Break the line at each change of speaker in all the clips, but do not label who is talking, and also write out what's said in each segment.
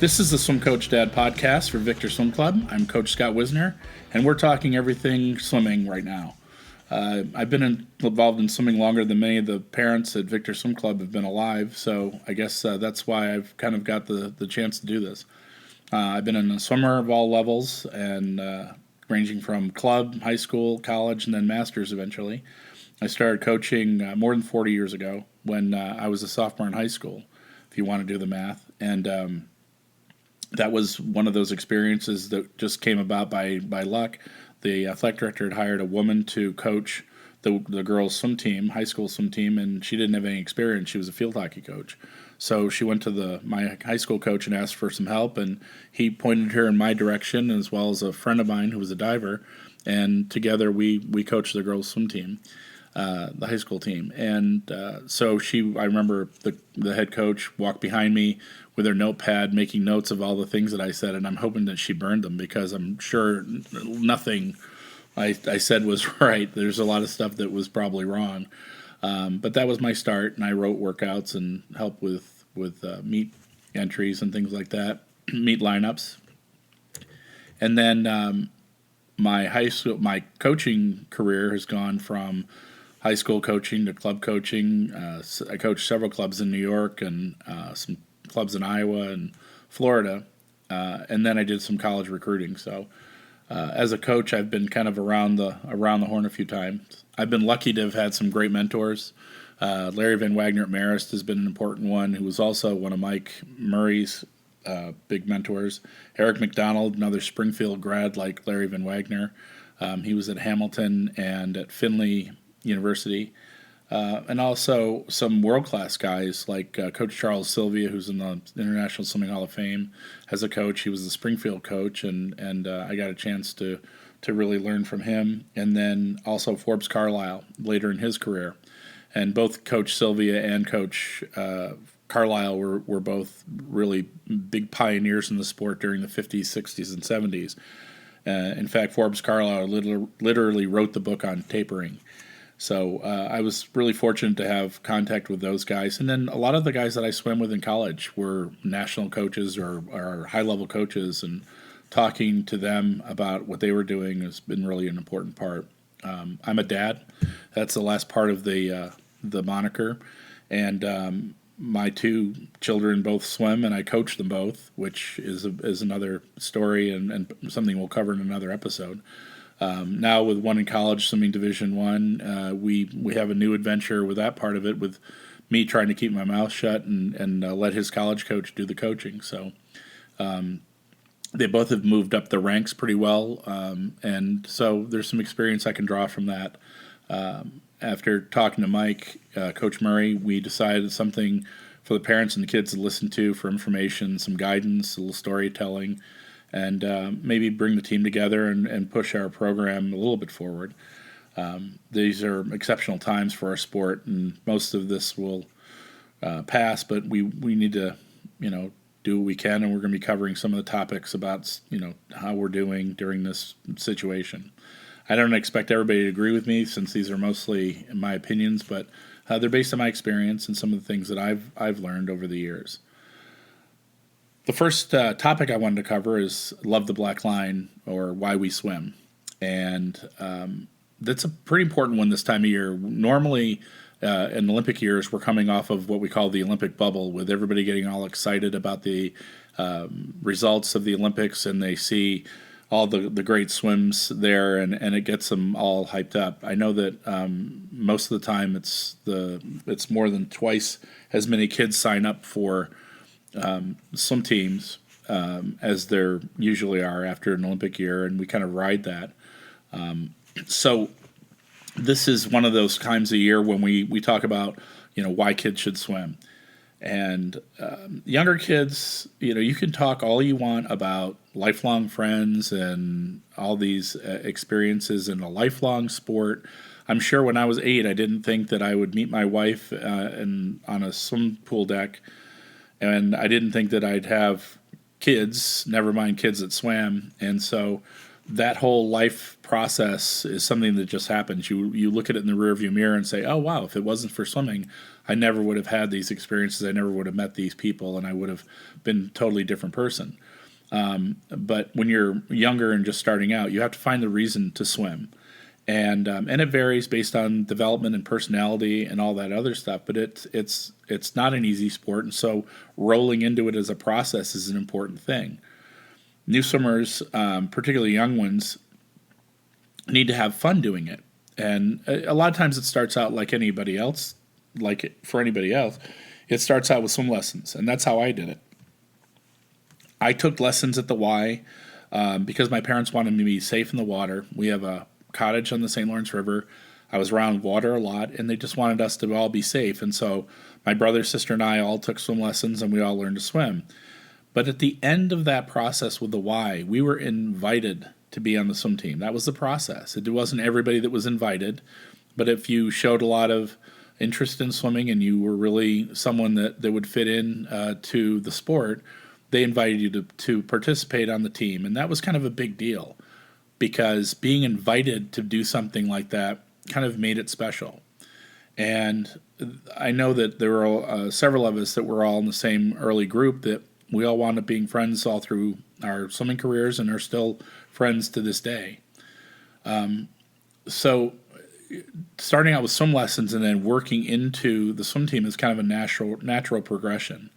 This is the Swim Coach Dad podcast for Victor Swim Club. I'm Coach Scott Wisner, and we're talking everything swimming right now. I've been involved in swimming longer than many of the parents at Victor Swim Club have been alive, so I guess that's why I've kind of got the chance to do this. I've been a swimmer of all levels, and ranging from club, high school, college, and then masters eventually. I started coaching more than 40 years ago when I was a sophomore in high school, if you want to do the math. And that was one of those experiences that just came about by luck. The athletic director had hired a woman to coach the girls' swim team, high school swim team, and she didn't have any experience. She was a field hockey coach. So she went to my high school coach and asked for some help, and he pointed her in my direction, as well as a friend of mine who was a diver, and together we coached the girls' swim team, the high school team. And so I remember the head coach walked behind me with her notepad making notes of all the things that I said, and I'm hoping that she burned them because I'm sure nothing I said was right. There's a lot of stuff that was probably wrong. But that was my start, and I wrote workouts and helped with meet entries and things like that, meet lineups. And then my coaching career has gone from high school coaching to club coaching. I coached several clubs in New York and some clubs in Iowa and Florida, and then I did some college recruiting. So as a coach, I've been kind of around the horn a few times. I've been lucky to have had some great mentors. Larry Van Wagner at Marist has been an important one, who was also one of Mike Murray's big mentors. Eric McDonald, another Springfield grad like Larry Van Wagner. He was at Hamilton and at Findlay University. And also some world-class guys like Coach Charles Sylvia, who's in the International Swimming Hall of Fame, as a coach. He was the Springfield coach, and I got a chance to really learn from him. And then also Forbes Carlisle later in his career. And both Coach Sylvia and Coach Carlisle were both really big pioneers in the sport during the 50s, 60s, and 70s. In fact, Forbes Carlisle literally wrote the book on tapering. So I was really fortunate to have contact with those guys. And then a lot of the guys that I swam with in college were national coaches or high-level coaches, and talking to them about what they were doing has been really an important part. I'm a dad. That's the last part of the moniker. And my two children both swim, and I coach them both, which is another story and something we'll cover in another episode. Now with one in college swimming Division I, we have a new adventure with that part of it, with me trying to keep my mouth shut and let his college coach do the coaching. So they both have moved up the ranks pretty well, and so there's some experience I can draw from that. After talking to Mike, Coach Murray, we decided something for the parents and the kids to listen to for information, some guidance, a little storytelling, and maybe bring the team together and push our program a little bit forward. These are exceptional times for our sport, and most of this will pass, but we need to, do what we can, and we're going to be covering some of the topics about, how we're doing during this situation. I don't expect everybody to agree with me, since these are mostly my opinions, but they're based on my experience and some of the things that I've learned over the years. The first topic I wanted to cover is Love the Black Line, or Why We Swim. And that's a pretty important one this time of year. Normally, in Olympic years, we're coming off of what we call the Olympic bubble, with everybody getting all excited about the results of the Olympics, and they see all the great swims there, and it gets them all hyped up. I know that most of the time it's more than twice as many kids sign up for swim teams as there usually are after an Olympic year, and we kind of ride that. So this is one of those times a year when we talk about why kids should swim. And younger kids, you can talk all you want about lifelong friends and all these experiences in a lifelong sport. I'm sure when I was 8, I didn't think that I would meet my wife on a swim pool deck, and I didn't think that I'd have kids, never mind kids that swam. And so that whole life process is something that just happens. You look at it in the rearview mirror and say, "Oh wow, if it wasn't for swimming, I never would have had these experiences. I never would have met these people, and I would have been a totally different person." But when you're younger and just starting out, you have to find the reason to swim, and it varies based on development and personality and all that other stuff. But it's not an easy sport, and so rolling into it as a process is an important thing. New swimmers, particularly young ones, need to have fun doing it. And a lot of times it starts out like anybody else, for anybody else, it starts out with swim lessons. And that's how I did it. I took lessons at the Y because my parents wanted me to be safe in the water. We have a cottage on the St. Lawrence River. I was around water a lot, and they just wanted us to all be safe. And so my brother, sister, and I all took swim lessons, and we all learned to swim. But at the end of that process with the Y, we were invited to be on the swim team. That was the process. It wasn't everybody that was invited, but if you showed a lot of interest in swimming and you were really someone that would fit in to the sport, they invited you to participate on the team. And that was kind of a big deal because being invited to do something like that kind of made it special. And I know that there were several of us that were all in the same early group that we all wound up being friends all through our swimming careers and are still friends to this day. So starting out with swim lessons and then working into the swim team is kind of a natural progression.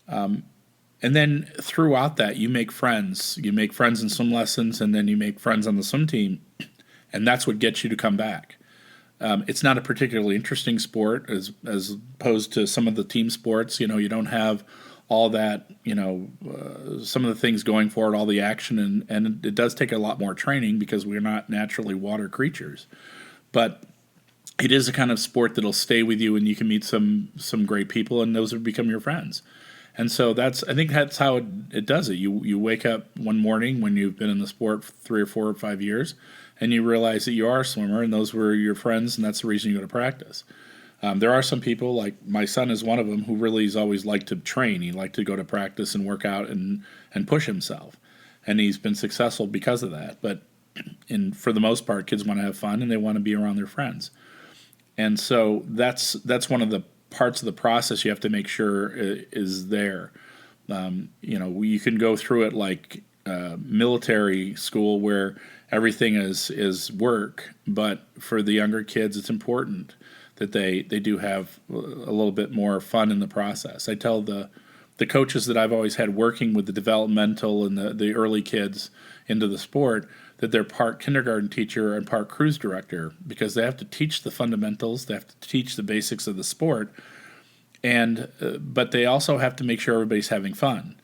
And then throughout that, you make friends. You make friends in swim lessons, and then you make friends on the swim team, and that's what gets you to come back. It's not a particularly interesting sport as opposed to some of the team sports. You don't have all that, some of the things going for it, all the action, and it does take a lot more training because we're not naturally water creatures. But it is a kind of sport that'll stay with you, and you can meet some great people, and those will become your friends. And so I think that's how it does it. You wake up one morning when you've been in the sport for 3 or 4 or 5 years, and you realize that you are a swimmer, and those were your friends, and that's the reason you go to practice. There are some people, like my son is one of them, who really has always liked to train. He liked to go to practice and work out and push himself. And he's been successful because of that. But for the most part, kids want to have fun and they want to be around their friends. And so that's one of the parts of the process you have to make sure is there. You can go through it like military school where everything is work, but for the younger kids, it's important that they do have a little bit more fun in the process. I tell the coaches that I've always had working with the developmental and the early kids into the sport that they're part kindergarten teacher and part cruise director because they have to teach the fundamentals, they have to teach the basics of the sport, but they also have to make sure everybody's having fun,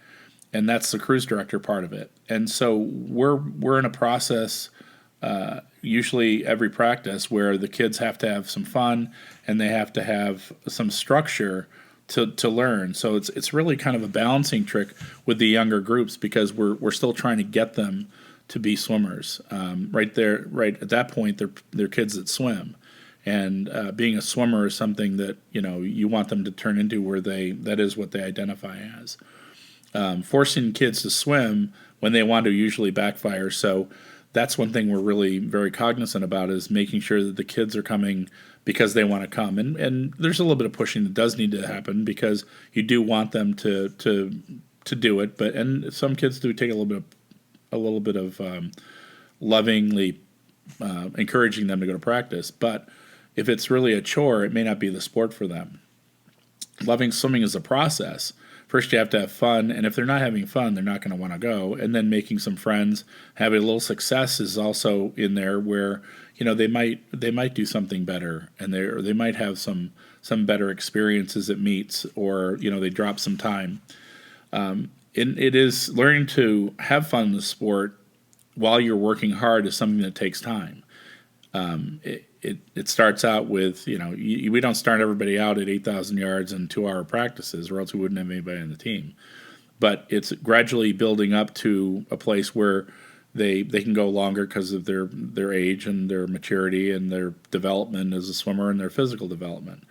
and that's the cruise director part of it. And so we're in a process. Usually every practice where the kids have to have some fun and they have to have some structure to learn. So it's really kind of a balancing trick with the younger groups because we're still trying to get them to be swimmers. Right at that point, they're kids that swim, and being a swimmer is something that you want them to turn into where that is what they identify as. Forcing kids to swim when they want to usually backfire. So that's one thing we're really very cognizant about is making sure that the kids are coming because they want to come. And there's a little bit of pushing that does need to happen because you do want them to do it. And some kids do take a little bit of lovingly encouraging them to go to practice. But if it's really a chore, it may not be the sport for them. Loving swimming is a process. First, you have to have fun, and if they're not having fun, they're not going to want to go. And then making some friends, having a little success is also in there, where they might do something better, and they might have some better experiences at meets, or they drop some time. It is learning to have fun in the sport while you're working hard is something that takes time. It starts out with, we don't start everybody out at 8,000 yards and 2-hour practices, or else we wouldn't have anybody on the team. But it's gradually building up to a place where they can go longer because of their age and their maturity and their development as a swimmer and their physical development.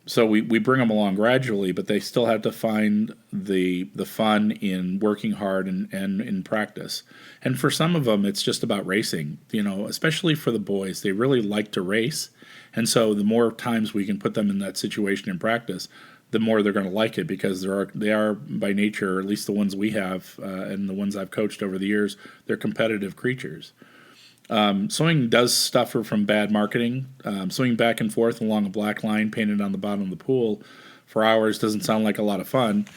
So we bring them along gradually, but they still have to find the fun in working hard and in practice. And for some of them, it's just about racing. Especially for the boys, they really like to race, and so the more times we can put them in that situation in practice, the more they're going to like it because they are by nature, at least the ones we have and the ones I've coached over the years, they're competitive creatures. Swimming does suffer from bad marketing. Swimming back and forth along a black line painted on the bottom of the pool for hours doesn't sound like a lot of fun.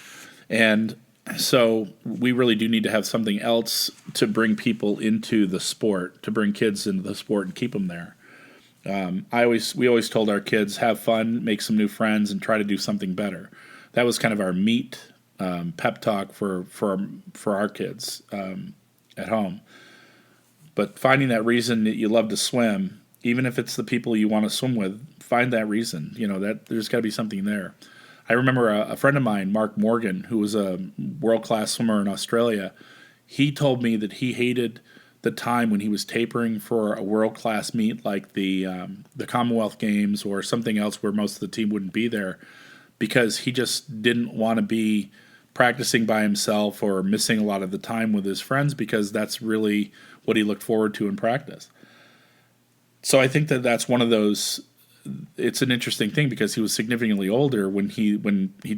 And so we really do need to have something else to bring people into the sport, to bring kids into the sport and keep them there. We always told our kids, have fun, make some new friends, and try to do something better. That was kind of our meat pep talk for our kids at home. But finding that reason that you love to swim, even if it's the people you want to swim with, find that reason. That there's got to be something there. I remember a friend of mine, Mark Morgan, who was a world-class swimmer in Australia. He told me that he hated the time when he was tapering for a world-class meet like the Commonwealth Games or something else where most of the team wouldn't be there, because he just didn't want to be practicing by himself or missing a lot of the time with his friends, because that's really what he looked forward to in practice. So I think that that's one of those. It's an interesting thing because he was significantly older when he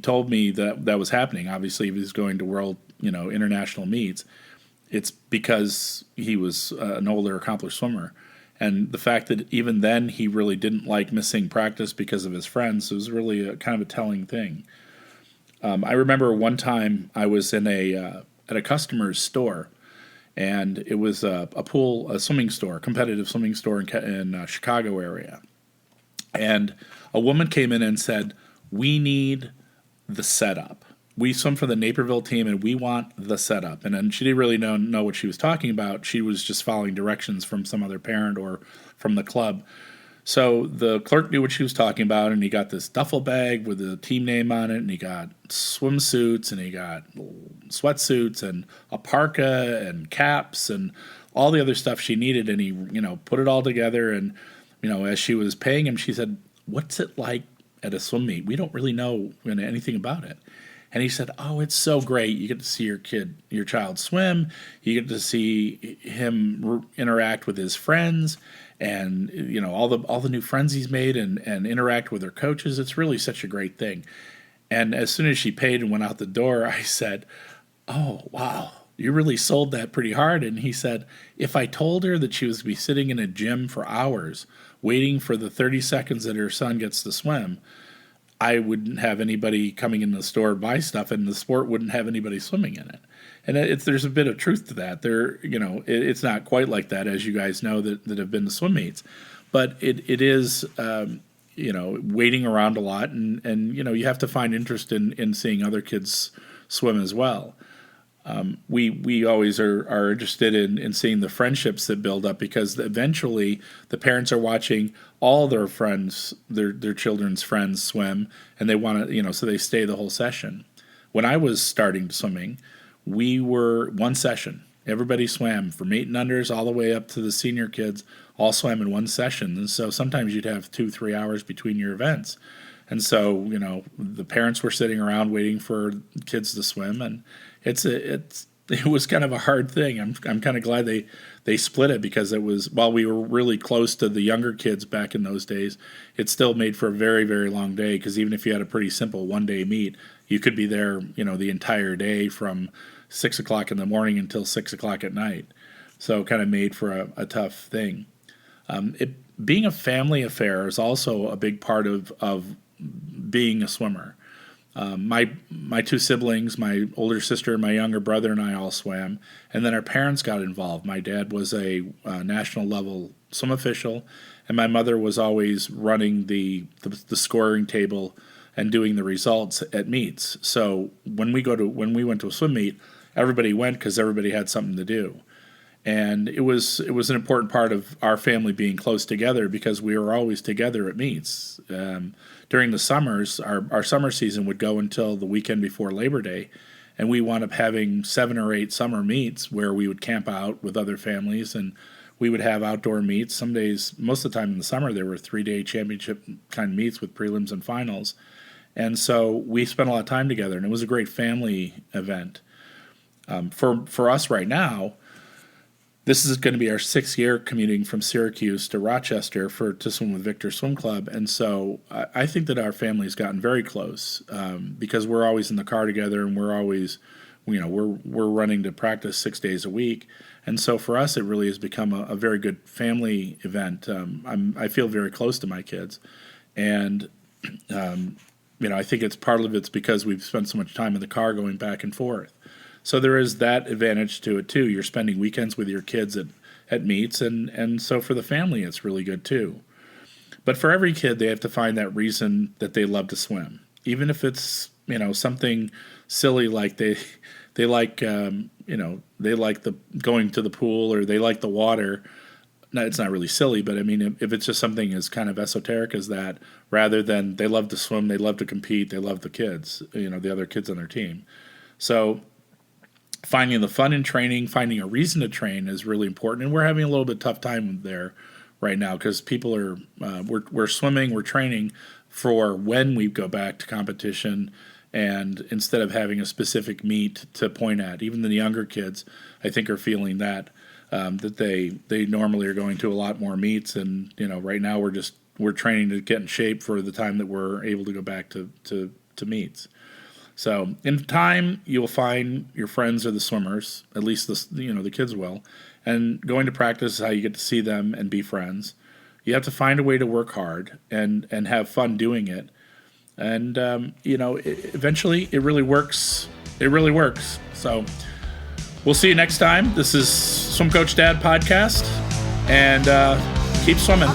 told me that was happening. Obviously, he was going to world, international meets. It's because he was an older, accomplished swimmer. And the fact that even then he really didn't like missing practice because of his friends was really kind of a telling thing. I remember one time I was in at a customer's store, and it was a swimming store, competitive swimming store in Chicago area. And a woman came in and said, "We need the setup. We swim for the Naperville team, and we want the setup." And then she didn't really know what she was talking about. She was just following directions from some other parent or from the club. So the clerk knew what she was talking about, and he got this duffel bag with the team name on it, and he got swimsuits, and he got sweatsuits, and a parka, and caps, and all the other stuff she needed, and he, put it all together, and, as she was paying him, she said, "What's it like at a swim meet? We don't really know anything about it." And he said, "Oh, it's so great. You get to see your child swim. You get to see him interact with his friends, and all the new friends he's made, and interact with their coaches. It's really such a great thing." And as soon as she paid and went out the door, I said, "Oh, wow, you really sold that pretty hard." And he said, "If I told her that she was to be sitting in a gym for hours waiting for the 30 seconds that her son gets to swim, I wouldn't have anybody coming in the store to buy stuff, and the sport wouldn't have anybody swimming in it." And there's a bit of truth to that. It's not quite like that, as you guys know that have been to swim meets, but it is, waiting around a lot, and you have to find interest in seeing other kids swim as well. We always are interested in seeing the friendships that build up, because eventually the parents are watching all their friends, their children's friends swim, and they want to, so they stay the whole session. When I was starting swimming, we were one session. Everybody swam from 8 and unders all the way up to the senior kids, all swam in one session. And so sometimes you'd have 2-3 hours between your events. And so, the parents were sitting around waiting for kids to swim, and it was kind of a hard thing. I'm kind of glad they split it, because it was, while we were really close to the younger kids back in those days, it still made for a very, very long day, because even if you had a pretty simple one-day meet, you could be there, the entire day from 6 o'clock in the morning until 6 o'clock at night. So kind of made for a tough thing. Being a family affair is also a big part of being a swimmer. My 2 siblings, my older sister and my younger brother, and I all swam, and then our parents got involved. My dad was a national level swim official, and my mother was always running the scoring table and doing the results at meets. So when we went to a swim meet, everybody went because everybody had something to do. And it was an important part of our family being close together, because we were always together at meets. During the summers, our summer season would go until the weekend before Labor Day, and we wound up having 7 or 8 summer meets where we would camp out with other families, and we would have outdoor meets. Some days, most of the time in the summer, there were 3-day championship kind of meets with prelims and finals. And so we spent a lot of time together, and it was a great family event. For us right now, this is going to be our 6th year commuting from Syracuse to Rochester to swim with Victor Swim Club. And so I think that our family has gotten very close because we're always in the car together, and we're always, we're running to practice 6 days a week. And so for us, it really has become a very good family event. I feel very close to my kids. And, I think it's part of it's because we've spent so much time in the car going back and forth. So there is that advantage to it, too. You're spending weekends with your kids at meets, and so for the family, it's really good, too. But for every kid, they have to find that reason that they love to swim. Even if it's, something silly like they like, they like the going to the pool, or they like the water. No, it's not really silly, but I mean, if it's just something as kind of esoteric as that, rather than they love to swim, they love to compete, they love the kids, the other kids on their team. So finding the fun in training, finding a reason to train is really important. And we're having a little bit tough time there right now because people are, we're swimming, we're training for when we go back to competition, and instead of having a specific meet to point at. Even the younger kids, I think, are feeling that they normally are going to a lot more meets, and right now we're training to get in shape for the time that we're able to go back to meets. So in time, you'll find your friends are the swimmers, at least the kids will, and going to practice is how you get to see them and be friends. You have to find a way to work hard and have fun doing it, and eventually it really works. It really works. So we'll see you next time. This is Swim Coach Dad Podcast, and keep swimming.